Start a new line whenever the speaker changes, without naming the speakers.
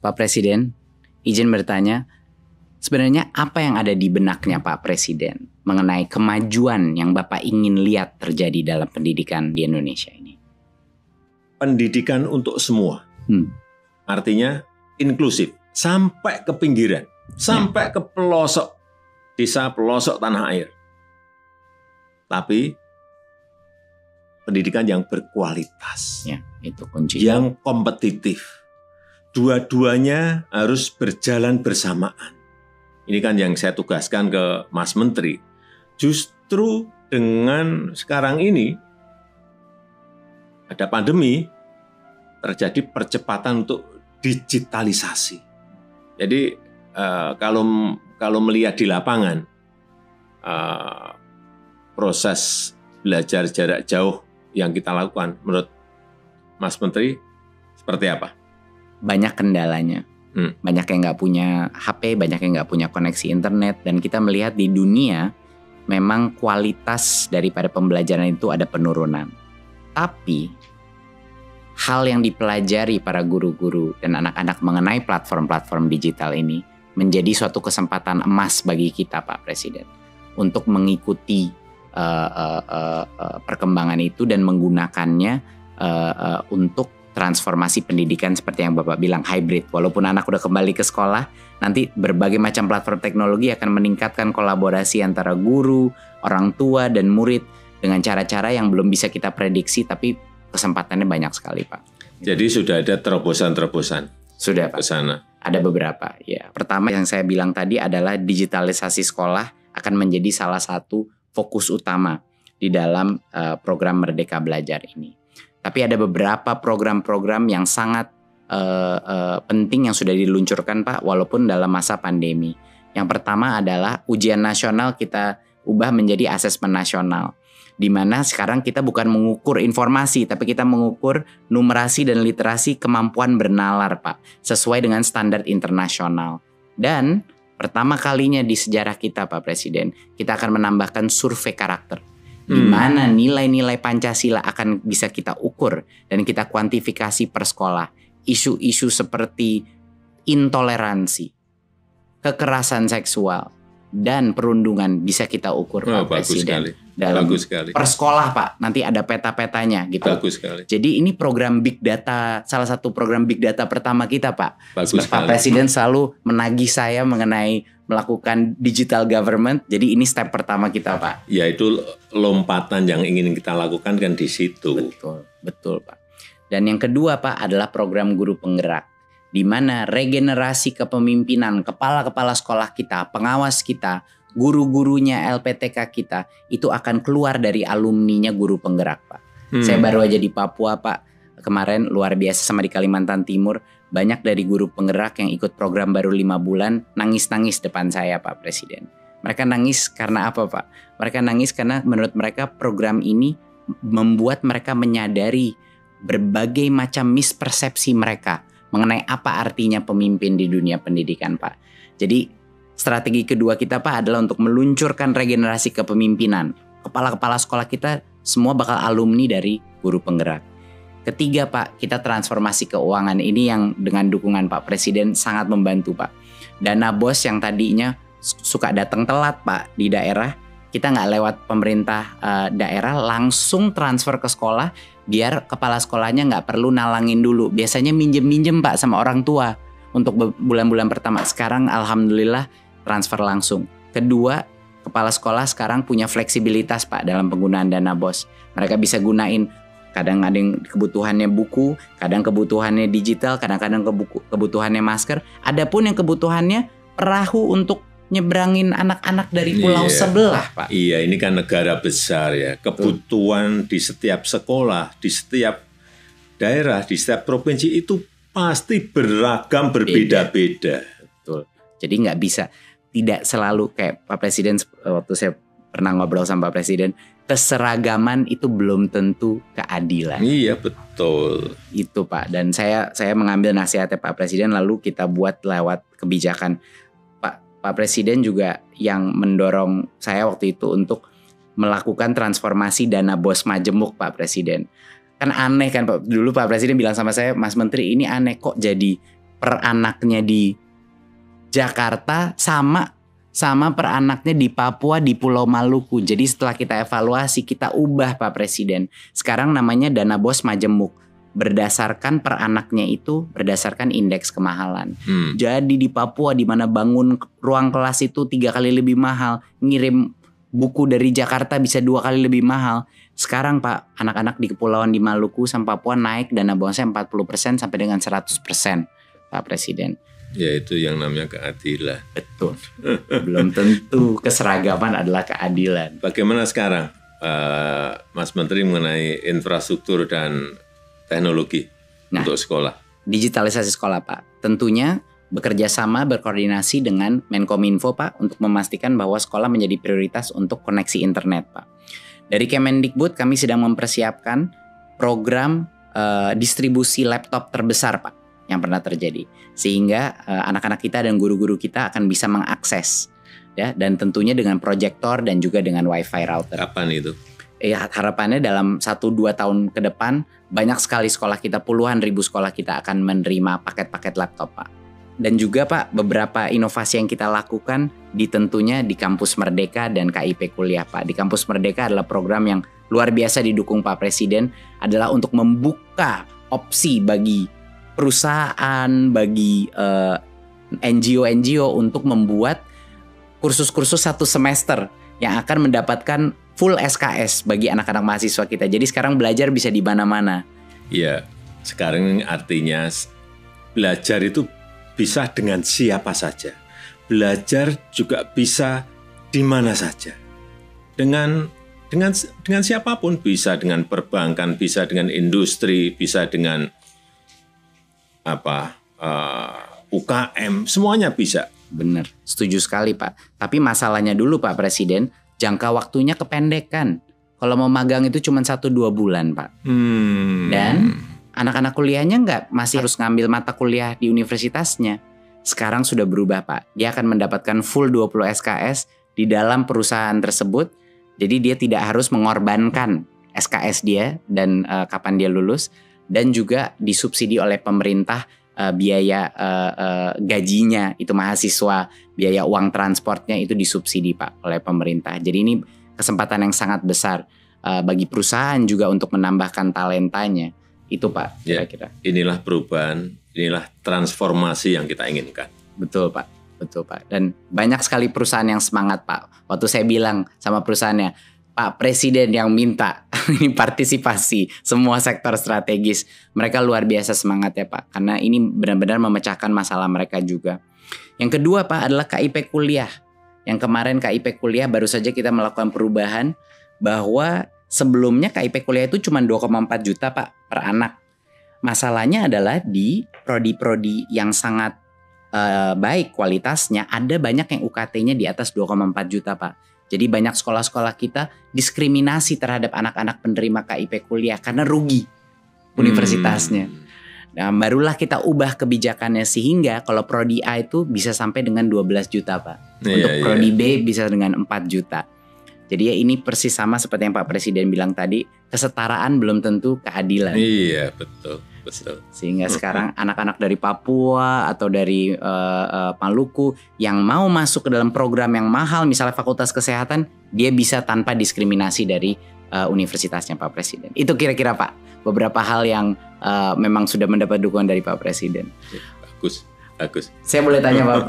Pak Presiden, izin bertanya, sebenarnya apa yang ada di benaknya Pak Presiden mengenai kemajuan yang Bapak ingin lihat terjadi dalam pendidikan di Indonesia ini?
Pendidikan untuk semua. Artinya inklusif, sampai ke pinggiran, sampai ke pelosok desa, pelosok tanah air. Tapi pendidikan yang berkualitas,
Ya, itu kunci.
yang kompetitif. Dua-duanya harus berjalan bersamaan. Ini kan yang saya tugaskan ke Mas Menteri. Justru dengan sekarang ini ada pandemi, terjadi percepatan untuk digitalisasi. Jadi kalau melihat di lapangan, proses belajar jarak jauh yang kita lakukan, menurut Mas Menteri, seperti apa?
Banyak kendalanya. Banyak yang nggak punya HP, banyak yang nggak punya koneksi internet. Dan kita melihat di dunia, memang kualitas daripada pembelajaran itu ada penurunan. Tapi, hal yang dipelajari para guru-guru dan anak-anak mengenai platform-platform digital ini menjadi suatu kesempatan emas bagi kita, Pak Presiden, untuk mengikuti perkembangan itu dan menggunakannya untuk transformasi pendidikan seperti yang Bapak bilang, hybrid. Walaupun anak udah kembali ke sekolah, nanti berbagai macam platform teknologi akan meningkatkan kolaborasi antara guru, orang tua, dan murid dengan cara-cara yang belum bisa kita prediksi, tapi kesempatannya banyak sekali, Pak.
Jadi sudah ada terobosan-terobosan?
Sudah, Pak.
Ke sana?
Ada beberapa, ya. Pertama yang saya bilang tadi adalah digitalisasi sekolah akan menjadi salah satu fokus utama di dalam program Merdeka Belajar ini. Tapi ada beberapa program-program yang sangat penting yang sudah diluncurkan, Pak, walaupun dalam masa pandemi. Yang pertama adalah ujian nasional kita ubah menjadi asesmen nasional, di mana sekarang kita bukan mengukur informasi, tapi kita mengukur numerasi dan literasi kemampuan bernalar, Pak, sesuai dengan standar internasional. Dan pertama kalinya di sejarah kita, Pak Presiden, kita akan menambahkan survei karakter, di mana nilai-nilai Pancasila akan bisa kita ukur dan kita kuantifikasi per sekolah. Isu-isu seperti intoleransi, kekerasan seksual, dan perundungan bisa kita ukur, Pak Presiden. Dalam per sekolah, Pak, nanti ada peta-petanya gitu.
Bagus sekali.
Jadi ini program Big Data, salah satu program Big Data pertama kita, Pak.
Bagus
Pak Presiden selalu menagih saya mengenai melakukan digital government. Jadi ini step pertama kita, Pak.
Ya, itu lompatan yang ingin kita lakukan kan di situ.
Betul, Pak. Dan yang kedua, Pak, adalah program guru penggerak, di mana regenerasi kepemimpinan kepala-kepala sekolah kita, pengawas kita, guru-gurunya LPTK kita itu akan keluar dari alumninya guru penggerak, Pak. Saya baru aja di Papua, Pak. Kemarin luar biasa, sama di Kalimantan Timur. Banyak dari guru penggerak yang ikut program baru 5 bulan nangis-nangis depan saya, Pak Presiden. Mereka nangis karena apa, Pak? Mereka nangis karena menurut mereka program ini membuat mereka menyadari berbagai macam mispersepsi mereka mengenai apa artinya pemimpin di dunia pendidikan, Pak. Jadi strategi kedua kita, Pak, adalah untuk meluncurkan regenerasi kepemimpinan. Kepala-kepala sekolah kita semua bakal alumni dari guru penggerak. Ketiga, Pak, kita transformasi keuangan. Ini yang dengan dukungan Pak Presiden sangat membantu, Pak. Dana BOS yang tadinya suka datang telat, Pak, di daerah, kita nggak lewat pemerintah daerah, langsung transfer ke sekolah, biar kepala sekolahnya nggak perlu nalangin dulu. Biasanya minjem-minjem, Pak, sama orang tua untuk bulan-bulan pertama. Sekarang alhamdulillah transfer langsung. Kedua, kepala sekolah sekarang punya fleksibilitas, Pak, dalam penggunaan dana BOS. Mereka bisa gunain, kadang ada yang kebutuhannya buku, kadang kebutuhannya digital, kadang-kadang kebutuhannya masker. Adapun yang kebutuhannya perahu untuk nyebrangin anak-anak dari pulau sebelah, Pak.
Iya, ini kan negara besar ya. Kebutuhan di setiap sekolah, di setiap daerah, di setiap provinsi itu pasti beragam, berbeda-beda.
Betul. Jadi nggak bisa, tidak selalu kayak Pak Presiden, waktu saya pernah ngobrol sama Pak Presiden, keseragaman itu belum tentu keadilan.
Iya, betul.
Itu, Pak. Dan saya mengambil nasihatnya Pak Presiden, lalu kita buat lewat kebijakan. Pak Presiden juga yang mendorong saya waktu itu untuk melakukan transformasi dana BOS majemuk, Pak Presiden. Kan aneh kan, Pak. Dulu Pak Presiden bilang sama saya, Mas Menteri, ini aneh kok jadi per anaknya di Jakarta sama per anaknya di Papua, di Pulau Maluku. Jadi setelah kita evaluasi, kita ubah Pak Presiden. Sekarang namanya dana BOS majemuk. Berdasarkan per anaknya itu berdasarkan indeks kemahalan. Jadi di Papua di mana bangun ruang kelas itu 3 kali lebih mahal, ngirim buku dari Jakarta bisa 2 kali lebih mahal. Sekarang Pak, anak-anak di kepulauan di Maluku sama Papua naik dana BOS-nya 40% sampai dengan 100%, Pak Presiden.
Ya itu yang namanya keadilan.
Betul. Belum tentu keseragaman adalah keadilan.
Bagaimana sekarang Mas Menteri mengenai infrastruktur dan teknologi untuk sekolah?
Digitalisasi sekolah Pak. Tentunya bekerja sama berkoordinasi dengan Menkominfo Pak untuk memastikan bahwa sekolah menjadi prioritas untuk koneksi internet Pak. Dari Kemendikbud kami sedang mempersiapkan program distribusi laptop terbesar Pak yang pernah terjadi. Sehingga anak-anak kita dan guru-guru kita akan bisa mengakses ya, dan tentunya dengan proyektor dan juga dengan wifi router.
Kapan itu?
Harapannya dalam 1-2 tahun ke depan banyak sekali sekolah kita, puluhan ribu sekolah kita akan menerima paket-paket laptop Pak. Dan juga Pak, beberapa inovasi yang kita lakukan tentunya di Kampus Merdeka dan KIP Kuliah Pak. Di Kampus Merdeka adalah program yang luar biasa didukung Pak Presiden, adalah untuk membuka opsi bagi perusahaan, bagi NGO-NGO untuk membuat kursus-kursus 1 semester yang akan mendapatkan full SKS bagi anak-anak mahasiswa kita. Jadi sekarang belajar bisa di mana-mana.
Iya, sekarang artinya belajar itu bisa dengan siapa saja. Belajar juga bisa di mana saja. Dengan siapapun, bisa dengan perbankan, bisa dengan industri, bisa dengan UKM, semuanya bisa.
Benar, setuju sekali Pak. Tapi masalahnya dulu Pak Presiden, jangka waktunya kependekan. Kalau mau magang itu cuma 1-2 bulan Pak. Dan anak-anak kuliahnya masih harus ngambil mata kuliah di universitasnya. Sekarang sudah berubah Pak. Dia akan mendapatkan full 20 SKS di dalam perusahaan tersebut. Jadi dia tidak harus mengorbankan SKS dia dan kapan dia lulus. Dan juga disubsidi oleh pemerintah biaya gajinya itu mahasiswa, biaya uang transportnya itu disubsidi Pak oleh pemerintah. Jadi ini kesempatan yang sangat besar bagi perusahaan juga untuk menambahkan talentanya. Itu Pak kira-kira.
Ya, inilah perubahan, inilah transformasi yang kita inginkan.
Betul Pak, betul Pak. Dan banyak sekali perusahaan yang semangat Pak. Waktu saya bilang sama perusahaannya, Pak Presiden yang minta ini partisipasi semua sektor strategis. Mereka luar biasa semangat ya Pak. Karena ini benar-benar memecahkan masalah mereka juga. Yang kedua Pak adalah KIP Kuliah. Yang kemarin KIP Kuliah baru saja kita melakukan perubahan. Bahwa sebelumnya KIP Kuliah itu cuma 2,4 juta Pak per anak. Masalahnya adalah di prodi-prodi yang sangat baik kualitasnya. Ada banyak yang UKT-nya di atas 2,4 juta Pak. Jadi banyak sekolah-sekolah kita diskriminasi terhadap anak-anak penerima KIP Kuliah karena rugi universitasnya. Nah, barulah kita ubah kebijakannya sehingga kalau prodi A itu bisa sampai dengan 12 juta Pak. Untuk prodi B bisa dengan 4 juta. Jadi ya ini persis sama seperti yang Pak Presiden bilang tadi, kesetaraan belum tentu keadilan.
Iya, betul.
Sehingga sekarang anak-anak dari Papua atau dari Maluku yang mau masuk ke dalam program yang mahal, misalnya Fakultas Kesehatan, dia bisa tanpa diskriminasi dari universitasnya Pak Presiden. Itu kira-kira Pak, beberapa hal yang memang sudah mendapat dukungan dari Pak Presiden.
Bagus.
Saya boleh tanya Pak Presiden?